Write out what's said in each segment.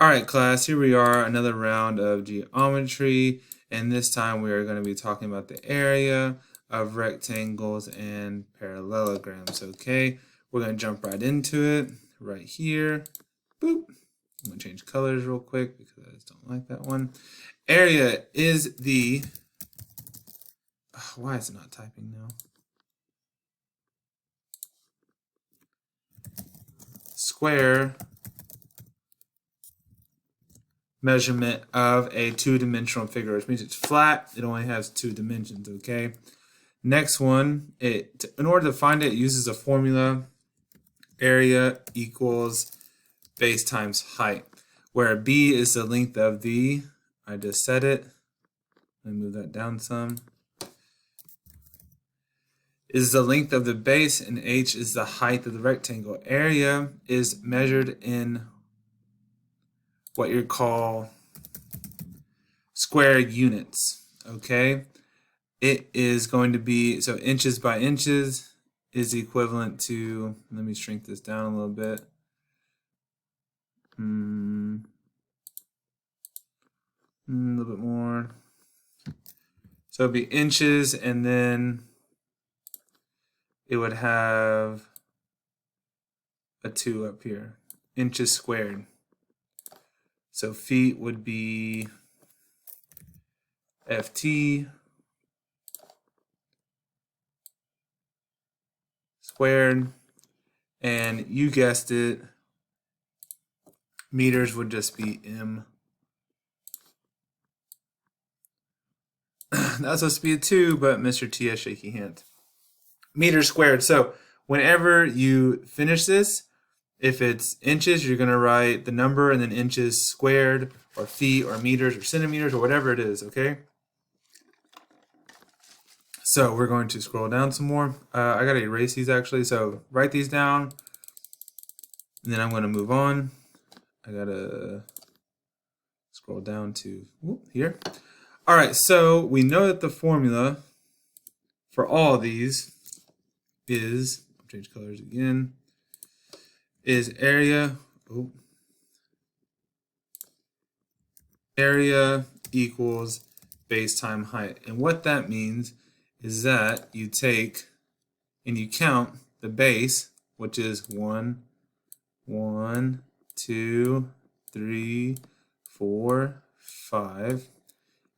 Alright class, here we are, another round of geometry, and this time we are going to be talking about the area of rectangles and parallelograms, okay? We're going to jump right into it, right here. Boop. I'm going to change colors real quick because I just don't like that one. Area is the... why is it not typing now? Square measurement of a two-dimensional figure, which means it's flat. It only has two dimensions, okay? Next one, in order to find it, it uses a formula. Area equals base times height, where b is the length of the, I just said it. Let me move that down some. Is the length of the base, and h is the height of the rectangle. Area is measured in what you call square units, okay? It is going to be, so inches by inches is equivalent to, let me shrink this down a little bit. A little bit more. So it'd be inches, and then it would have a 2 up here. Inches squared. So feet would be FT squared, and you guessed it, meters would just be M. That was supposed to be a 2, but Mr. T has shaky hand. Meters squared. So whenever you finish this, if it's inches, you're going to write the number and then inches squared, or feet, or meters, or centimeters, or whatever it is, okay? So we're going to scroll down some more. I got to erase these actually, so write these down, and then I'm going to move on. I got to scroll down to here. All right, so we know that the formula for all of these is, I'll change colors again, is area equals base times height. And what that means is that you take and you count the base, which is 1, 2, 3, 4, 5,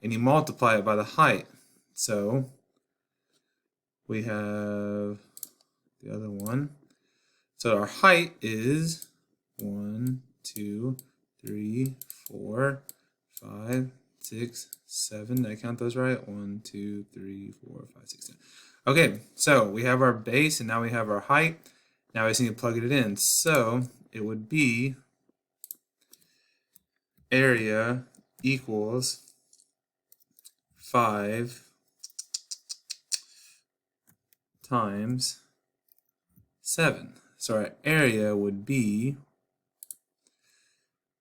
and you multiply it by the height. So we have the other one. So our height is 1, 2, 3, 4, 5, 6, 7. Did I count those right? 1, 2, 3, 4, 5, 6, 7. Okay, so we have our base and now we have our height. Now we just need to plug it in. So it would be area equals 5 times 7. So our area would be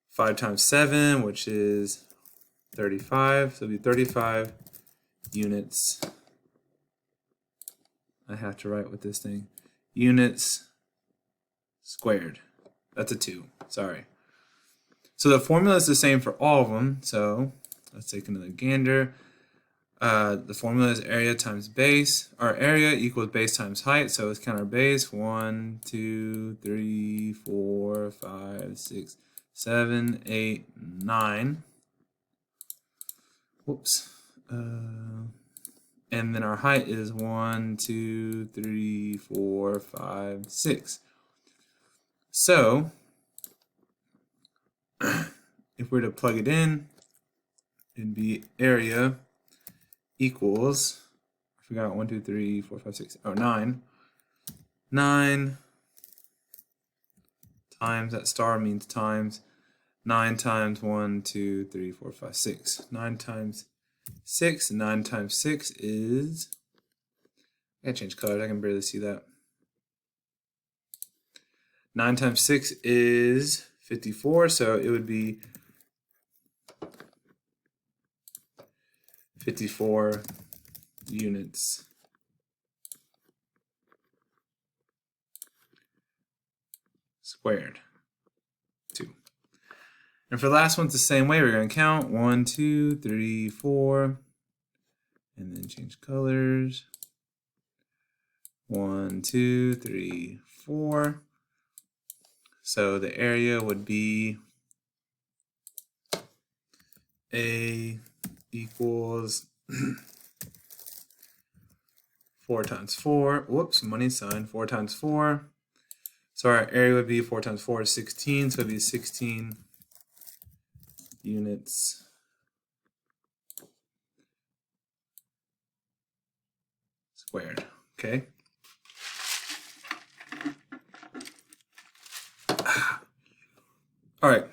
5 times 7, which is 35. So it'll be 35 units. I have to write with this thing. Units squared. That's a 2. Sorry. So the formula is the same for all of them. So let's take another gander. The formula is area times base. Our area equals base times height. So let's count our base. 1, 2, 3, 4, 5, 6, 7, 8, 9. Whoops. And then our height is 1, 2, 3, 4, 5, 6. So if we're to plug it in, it'd be area equals, I forgot 1, 2, 3, 4, 5, 6, 9. 9 times, that star means times, 9 times 1, 2, 3, 4, 5, 6. 9 times 6, 9 times 6 is, I gotta change colors, I can barely see that. 9 times 6 is 54, so it would be 54 units squared. 2. And for the last one, it's the same way. We're going to count 1, 2, 3, 4, and then change colors. 1, 2, 3, 4. So the area would be A equals 4 times 4. Whoops, money sign. 4 times 4. So our area would be 4 times 4 is 16. So it would be 16 units squared. Okay. All right.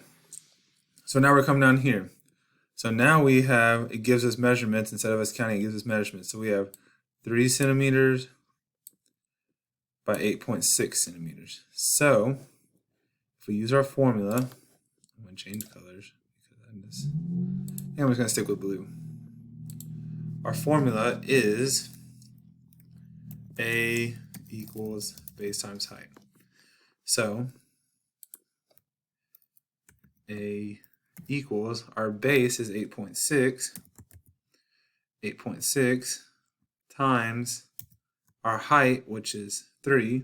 So now we're coming down here. So now we have, it gives us measurements instead of us counting, it gives us measurements. So we have 3 centimeters by 8.6 centimeters. So if we use our formula, I'm going to change colors because I'm just going to stick with blue. Our formula is A equals base times height. So A equals, our base is 8.6. 8.6 times our height, which is 3.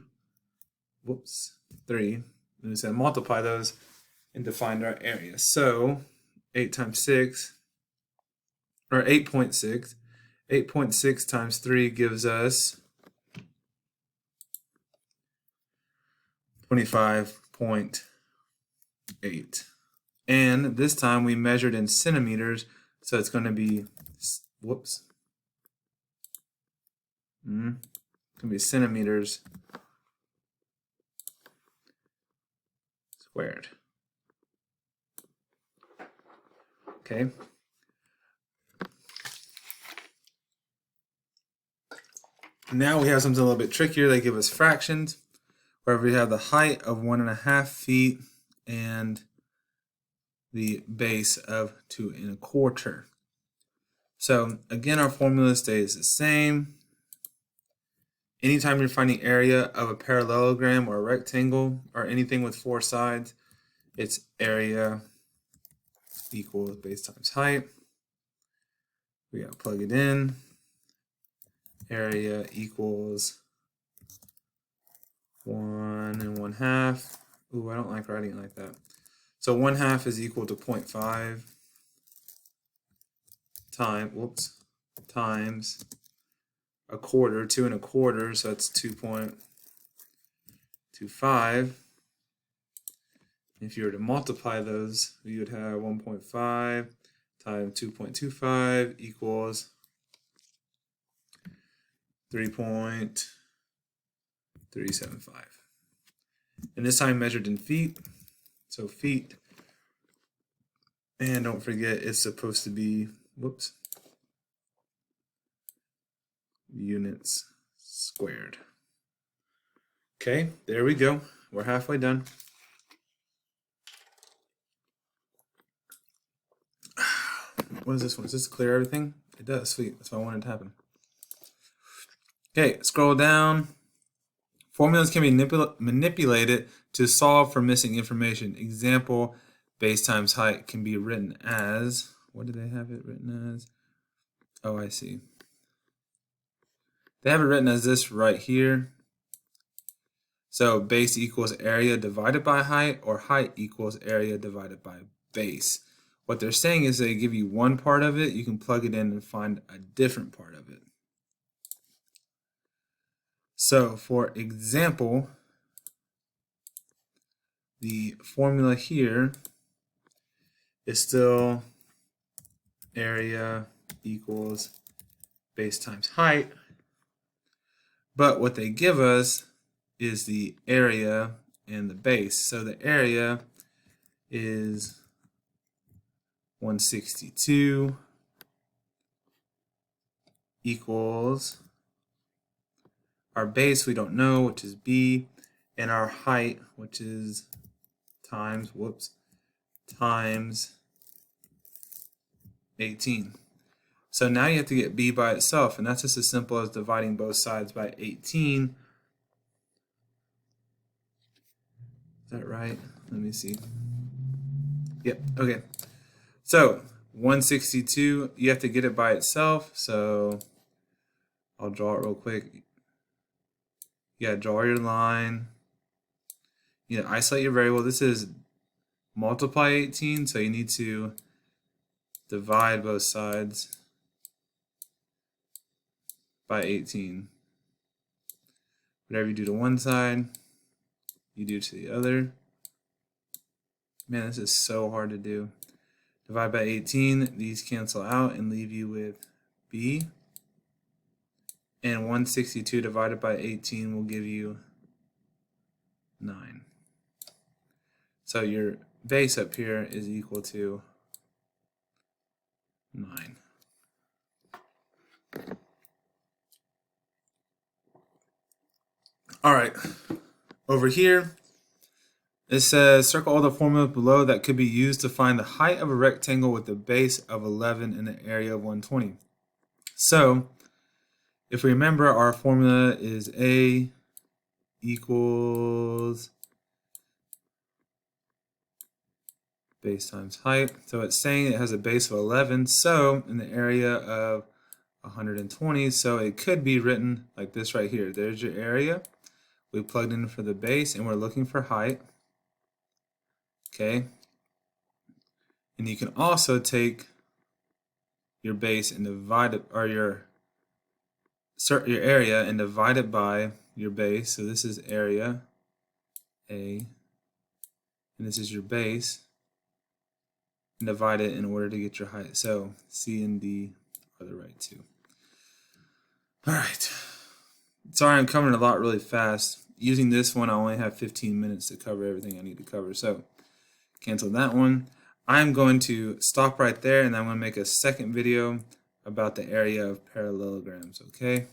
Whoops, 3. And we said multiply those and find our area. So 8 times 6, or 8.6. 8.6 times 3 gives us 25.8. And this time we measured in centimeters, so it's going to be, whoops, it's going to be centimeters squared. Okay. Now we have something a little bit trickier. They give us fractions, where we have the height of 1.5 feet and the base of 2 1/4. So again, our formula stays the same. Anytime you're finding area of a parallelogram or a rectangle or anything with 4 sides, it's area equals base times height. We gotta plug it in. Area equals 1 1/2. Ooh, I don't like writing it like that. So 1/2 is equal to 0.5 times 1/4, 2 1/4, so that's 2.25. If you were to multiply those, you would have 1.5 times 2.25 equals 3.375. And this time measured in feet. So feet, and don't forget it's supposed to be, whoops, units squared. Okay, there we go. We're halfway done. What is this one? Does this clear everything? It does, sweet. That's what I wanted to happen. Okay, scroll down. Formulas can be manipulated to solve for missing information. Example, base times height can be written as, what do they have it written as? Oh, I see. They have it written as this right here. So base equals area divided by height, or height equals area divided by base. What they're saying is they give you one part of it, you can plug it in and find a different part of it. So for example, the formula here is still area equals base times height, but what they give us is the area and the base. So the area is 162 equals our base we don't know, which is B, and our height, which is times 18. So now you have to get B by itself, and that's just as simple as dividing both sides by 18. Is that right? Let me see. Yep, okay. So 162, you have to get it by itself. So I'll draw it real quick. Yeah, draw your line. You know, isolate your variable. This is multiply 18, so you need to divide both sides by 18. Whatever you do to one side, you do to the other. Man, this is so hard to do. Divide by 18, these cancel out and leave you with B. And 162 divided by 18 will give you 9. So your base up here is equal to 9. All right, over here, it says circle all the formulas below that could be used to find the height of a rectangle with a base of 11 and an area of 120. So, if we remember, our formula is A equals base times height. So it's saying it has a base of 11, so in the area of 120, so it could be written like this right here. There's your area. We plugged in for the base and we're looking for height. Okay. And you can also take your base and divide it, or your area, and divide it by your base. So this is area A, and this is your base, and divide it in order to get your height. So C and D are the right two. All right. Sorry, I'm covering a lot really fast. Using this one, I only have 15 minutes to cover everything I need to cover. So cancel that one. I'm going to stop right there, and I'm going to make a second video about the area of parallelograms, okay?